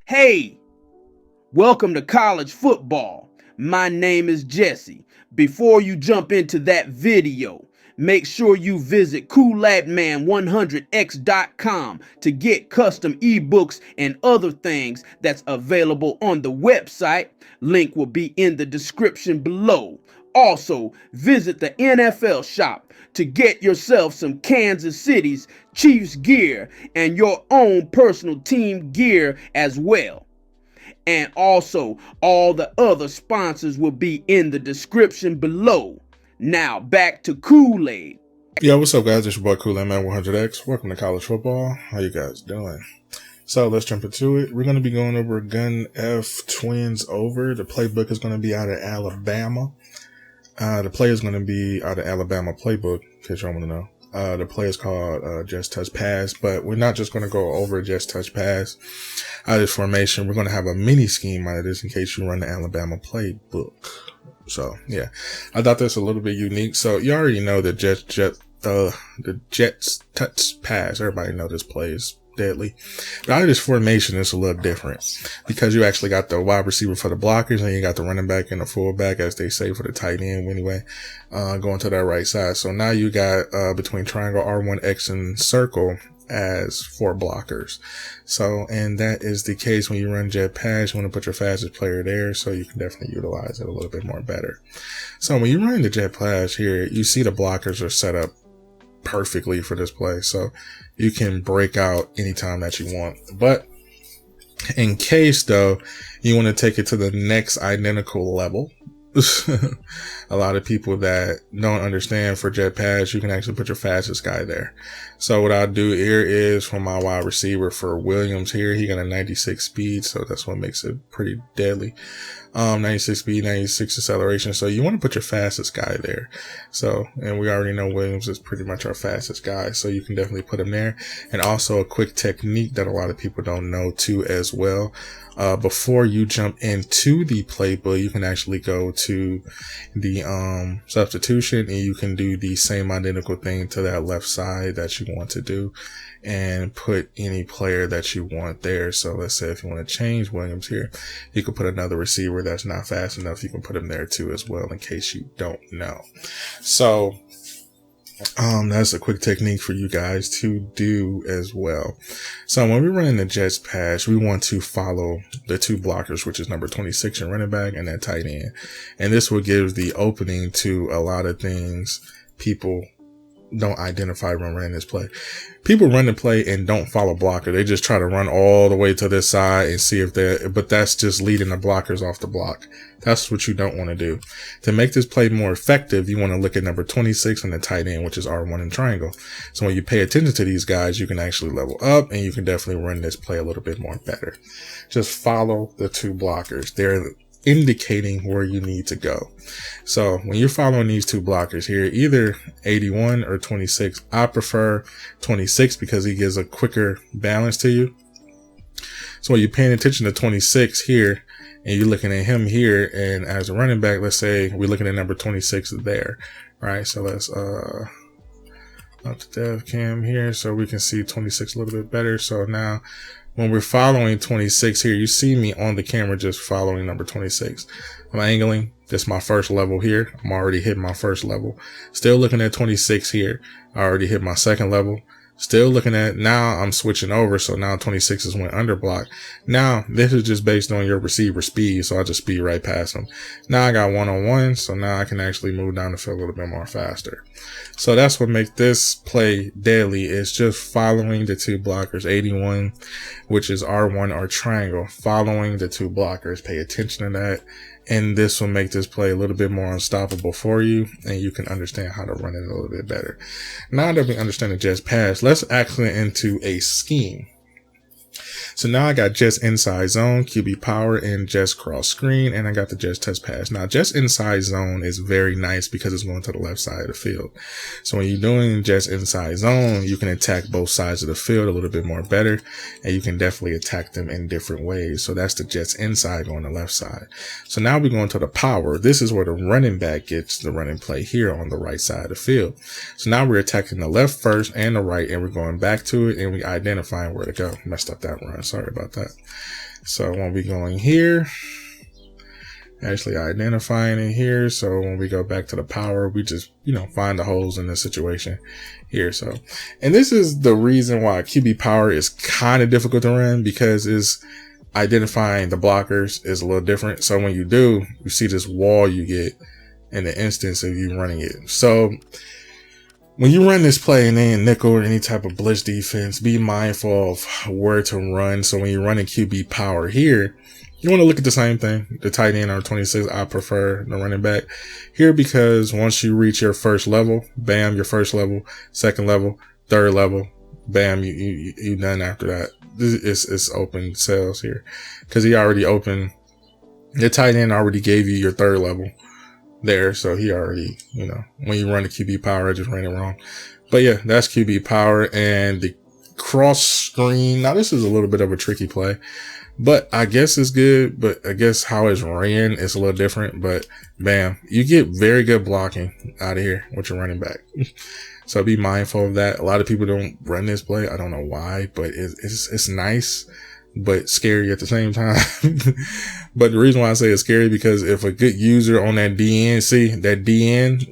Hey, welcome to college football. My name is Jesse. Before you jump into that video, make sure you visit coolladman100x.com to get custom ebooks and other things that's available on the website. Link will be in the description below. Also, visit the NFLShop to get yourself some Kansas City's Chiefs gear and your own personal team gear as well. And also, all the other sponsors will be in the description below. Now, back to Kool-Aid. Yo, what's up, guys? It's your boy Kool-Aid100x. Welcome to college football. How you guys doing? So let's jump into it. We're going to be going over Gun F Twins Over. The playbook is going to be out of Alabama. The play is going to be out of Alabama Playbook, in case y'all want to know. The play is called Just Touch Pass, but we're not just going to go over Just Touch Pass out of this formation. We're going to have a mini scheme out of this in case you run the Alabama Playbook. So, yeah, I thought that's a little bit unique. So you already know that the Jets Touch Pass. Everybody know this play is deadly. But out of this formation, it's a little different because you actually got the wide receiver for the blockers and you got the running back and the fullback, as they say, for the tight end anyway, going to that right side. So now you got between triangle, R1, X, and circle as 4 blockers. So, and that is the case when you run jet pass. You want to put your fastest player there so you can definitely utilize it a little bit more better. So when you run the jet pass here, you see the blockers are set up perfectly for this play, so you can break out anytime that you want. But in case though you want to take it to the next identical level, a lot of people that don't understand, for jet pass you can actually put your fastest guy there. So what I'll do here is, for my wide receiver for Williams here, he got a 96 speed, so that's what makes it pretty deadly. 96 speed, 96 acceleration. So you want to put your fastest guy there. So, and we already know Williams is pretty much our fastest guy, so you can definitely put him there. And also a quick technique that a lot of people don't know too as well. Before you jump into the playbook, you can actually go to the substitution and you can do the same identical thing to that left side that you want to do and put any player that you want there. So let's say if you want to change Williams here, you can put another receiver that's not fast enough. You can put him there too as well, in case you don't know. So that's a quick technique for you guys to do as well. So when we run in the Jets pass, we want to follow the 2 blockers, which is number 26 and running back and that tight end. And this will give the opening to a lot of things people don't identify when running this play. People run the play and don't follow blocker. They just try to run all the way to this side and see if but that's just leading the blockers off the block. That's what you don't want to do. To make this play more effective, you want to look at number 26 on the tight end, which is R1 in triangle. So when you pay attention to these guys, you can actually level up and you can definitely run this play a little bit more better. Just follow the 2 blockers. They're indicating where you need to go. So when you're following these 2 blockers here, either 81 or 26, I prefer 26 because he gives a quicker balance to you. So when you're paying attention to 26 here and you're looking at him here, and as a running back, let's say we're looking at number 26 there, right? So let's up the dev cam here so we can see 26 a little bit better. So now when we're following 26 here, you see me on the camera just following number 26. I'm angling. This is my first level here. I'm already hitting my first level. Still looking at 26 here. I already hit my second level. Still looking at, now I'm switching over. So now 26 is went under block. Now this is just based on your receiver speed. So I'll just speed right past him. Now I got 1-on-1. So now I can actually move down the field a little bit more faster. So that's what makes this play deadly, is just following the 2 blockers. 81, which is R1 or triangle, following the 2 blockers. Pay attention to that. And this will make this play a little bit more unstoppable for you, and you can understand how to run it a little bit better. Now that we understand the Jets pass, let's actually into a scheme. So now I got just inside zone, QB power, and just cross screen, and I got the just test pass. Now just inside zone is very nice because it's going to the left side of the field. So when you're doing just inside zone, you can attack both sides of the field a little bit more better, and you can definitely attack them in different ways. So that's the just inside on the left side. So now we're going to the power. This is where the running back gets the running play here on the right side of the field. So now we're attacking the left first and the right, and we're going back to it, and we identifying where to go. Messed up that run. Sorry about that. So when we going here, actually identifying it here. So when we go back to the power, we just, find the holes in the situation here. So, and this is the reason why QB power is kind of difficult to run, because it's identifying the blockers is a little different. So when you do, you see this wall you get in the instance of you running it. So when you run this play and then nickel or any type of blitz defense, be mindful of where to run. So when you're running QB power here, you want to look at the same thing. The tight end or 26, I prefer the running back here, because once you reach your first level, bam, your first level, second level, third level, bam, you done after that. It's open sales here, because he already opened. The tight end already gave you your third level there, so he already, when you run the QB power, I just ran it wrong. But yeah, that's QB power. And the cross screen, now this is a little bit of a tricky play, but I guess it's good. But I guess how it's ran is a little different. But bam, you get very good blocking out of here with your running back. So be mindful of that. A lot of people don't run this play. I don't know why, but it's nice, but scary at the same time. But the reason why I say it's scary, because if a good user on that DN, that DN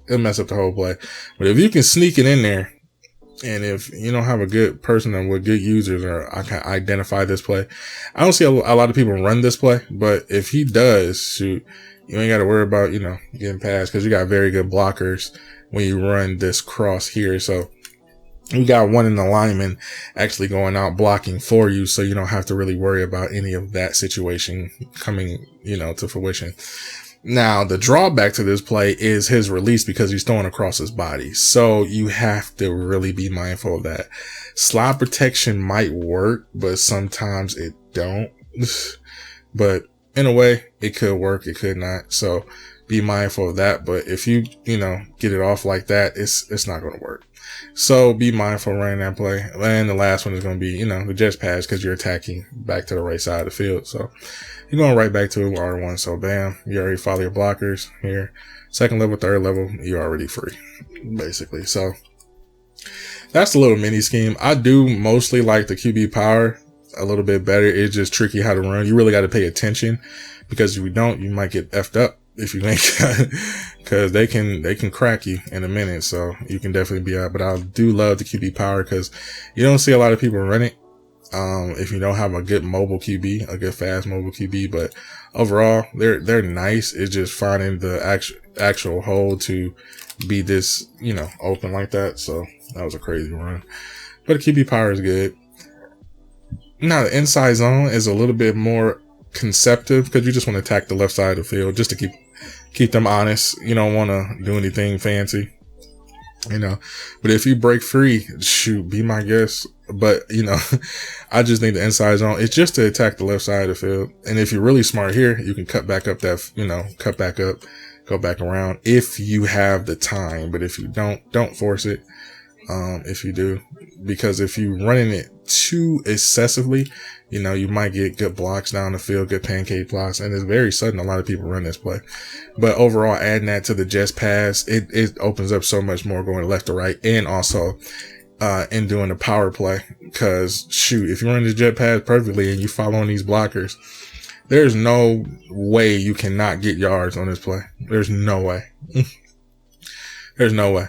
it'll mess up the whole play. But if you can sneak it in there, and if you don't have a good person with good users, or I can identify this play, I don't see a lot of people run this play. But if he does, shoot, you ain't got to worry about, getting past, because you got very good blockers when you run this cross here. So we got one in the lineman actually going out blocking for you, so you don't have to really worry about any of that situation coming, to fruition. Now, the drawback to this play is his release, because he's throwing across his body. So you have to really be mindful of that. Slide protection might work, but sometimes it don't. But in a way, it could work, it could not. So be mindful of that. But if you, get it off like that, it's not going to work. So be mindful running that play. And the last one is going to be, the just pass, because you're attacking back to the right side of the field. So you're going right back to R1. So bam, you already follow your blockers here. Second level, third level, you're already free, basically. So that's a little mini scheme. I do mostly like the QB power a little bit better. It's just tricky how to run. You really got to pay attention, because if you don't, you might get effed up if you ain't got, because they can crack you in a minute. So you can definitely be out. But I do love the QB power, because you don't see a lot of people run it. If you don't have a good mobile QB, a good fast mobile QB, but overall they're nice. It's just finding the actual hole to be this, open like that. So that was a crazy run, but the QB power is good. Now the inside zone is a little bit more conceptive, because you just want to attack the left side of the field just to keep them honest. You don't want to do anything fancy, but if you break free, shoot, be my guest. But I just think the inside zone is just to attack the left side of the field. And if you're really smart here, you can cut back up cut back up, go back around if you have the time. But if you don't force it. If you do, because if you're running it too excessively, you might get good blocks down the field, good pancake blocks, and it's very sudden. A lot of people run this play, but overall, adding that to the just pass, it opens up so much more going left to right, and also in doing the power play. Because shoot, if you run this jet pass perfectly and you following these blockers, there's no way you cannot get yards on this play. There's no way. There's no way.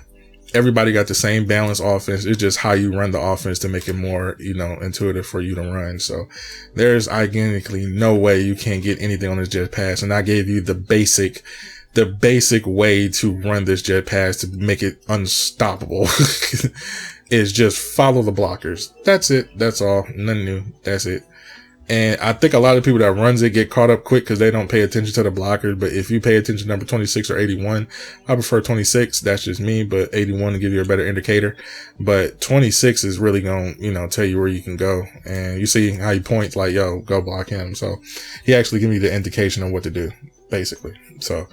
Everybody got the same balanced offense. It's just how you run the offense to make it more, intuitive for you to run. So there's identically no way you can't get anything on this jet pass. And I gave you the basic way to run this jet pass to make it unstoppable is just follow the blockers. That's it. That's all. Nothing new. That's it. And I think a lot of people that runs it get caught up quick because they don't pay attention to the blockers. But if you pay attention to number 26 or 81, I prefer 26. That's just me, but 81 to give you a better indicator. But 26 is really going to, you know, tell you where you can go. And you see how he points like, yo, go block him. So he actually gives you the indication of what to do, basically. So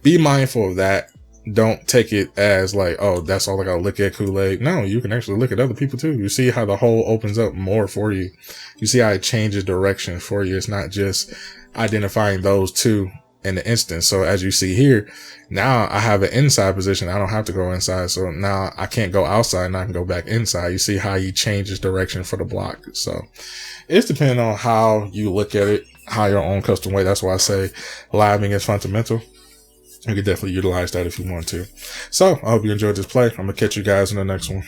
be mindful of that. Don't take it as like, oh, that's all I gotta look at, Kool-Aid. No, you can actually look at other people too. You see how the hole opens up more for you. You see how it changes direction for you. It's not just identifying those two in the instance. So as you see here, now I have an inside position. I don't have to go inside. So now I can't go outside and I can go back inside. You see how he changes direction for the block. So it's depending on how you look at it, how your own custom way. That's why I say living is fundamental. You can definitely utilize that if you want to. So I hope you enjoyed this play. I'm going to catch you guys in the next one.